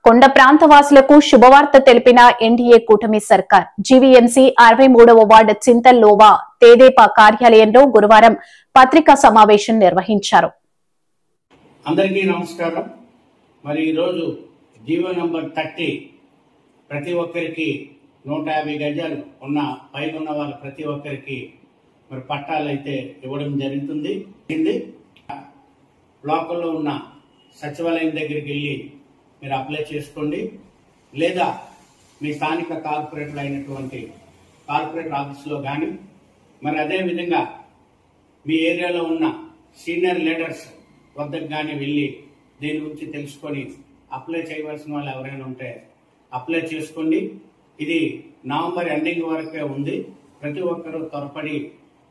కొండ ప్రాంతవాసులకు శుభవార్త తెలిపిన ఎన్డీఏ కూటమి సర్కార్ జీవీఎంసీ 63వ వార్డు చింతల్లోవా తెదేపా కార్యాలయంలో గురువారం పత్రికా సమావేశం నిర్వహించారు. అందరికీ నమస్కారం. మరి ఈ రోజు జీవో నంబర్ 30 ప్రతి ఒక్కరికి 150 గజాలు ఉన్న పైన ఉన్న వాళ్ళ ప్రతి ఒక్కరికి మరి పట్టాలు అయితే ఇవ్వడం జరుగుతుంది. లోకల్లో ఉన్న సచివాలయం దగ్గరికి వెళ్ళి మీరు అప్లై చేసుకోండి, లేదా మీ స్థానిక కార్పొరేటర్ అయినటువంటి కార్పొరేటర్ ఆఫీసులో కానీ మరి అదేవిధంగా మీ ఏరియాలో ఉన్న సీనియర్ లీడర్స్ వద్దకు కానీ వెళ్ళి దీని గురించి తెలుసుకొని అప్లై చేయవలసిన వాళ్ళు ఎవరైనా ఉంటే అప్లై చేసుకోండి. ఇది నవంబర్ ఎండింగ్ వరకే ఉంది. ప్రతి ఒక్కరూ త్వరపడి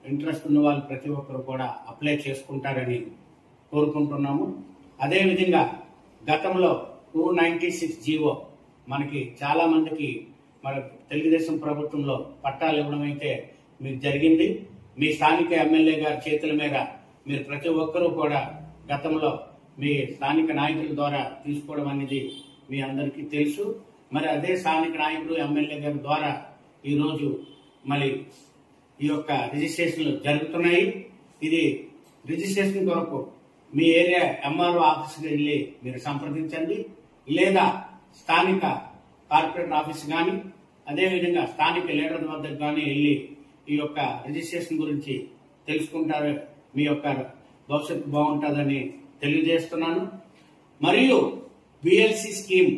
ఇంట్రెస్ట్ ఉన్న వాళ్ళు ప్రతి ఒక్కరు కూడా అప్లై చేసుకుంటారని కోరుకుంటున్నాము. అదేవిధంగా గతంలో 296 జీవో మనకి చాలా మందికి మన తెలుగుదేశం ప్రభుత్వంలో పట్టాలు ఇవ్వడం అయితే మీకు జరిగింది. మీ స్థానిక ఎమ్మెల్యే గారి చేతుల మీద మీరు ప్రతి ఒక్కరూ కూడా గతంలో మీ స్థానిక నాయకుల ద్వారా తీసుకోవడం అనేది మీ అందరికీ తెలుసు. మరి అదే స్థానిక నాయకుడు ఎమ్మెల్యే గారి ద్వారా ఈరోజు మరి ఈ యొక్క రిజిస్ట్రేషన్లు జరుగుతున్నాయి. ఇది రిజిస్ట్రేషన్ కొరకు మీ ఏరియా ఎంఆర్ఓ ఆఫీస్కి వెళ్ళి మీరు సంప్రదించండి, లేదా స్థానిక కార్పొరేటర్ ఆఫీస్ కానీ అదేవిధంగా స్థానిక లీడర్ వద్దకు కానీ వెళ్ళి ఈ యొక్క రిజిస్ట్రేషన్ గురించి తెలుసుకుంటారు. మీ యొక్క భవిష్యత్తు బాగుంటుందని తెలియజేస్తున్నాను. మరియు బిఎల్సి స్కీమ్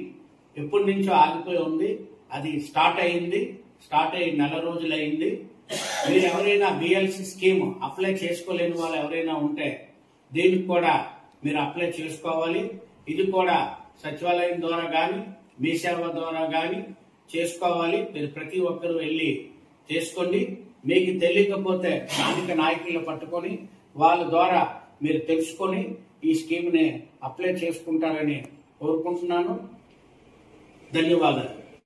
ఎప్పటి నుంచో ఆగిపోయి ఉంది. అది స్టార్ట్ అయ్యి నెల రోజులు అయింది. మీరు ఎవరైనా బిఎల్సి స్కీమ్ అప్లై చేసుకోలేని వాళ్ళు ఎవరైనా ఉంటే దీనికి కూడా మీరు అప్లై చేసుకోవాలి. ఇది కూడా సచివాలయం ద్వారా కానీ మీ సేవ ద్వారా కానీ చేసుకోవాలి. మీరు ప్రతి ఒక్కరూ వెళ్ళి చేసుకోండి. మీకు తెలియకపోతే స్థానిక నాయకులను పట్టుకొని వాళ్ళ ద్వారా మీరు తెలుసుకొని ఈ స్కీమ్ని అప్లై చేసుకుంటారని కోరుకుంటున్నాను. ధన్యవాదాలు.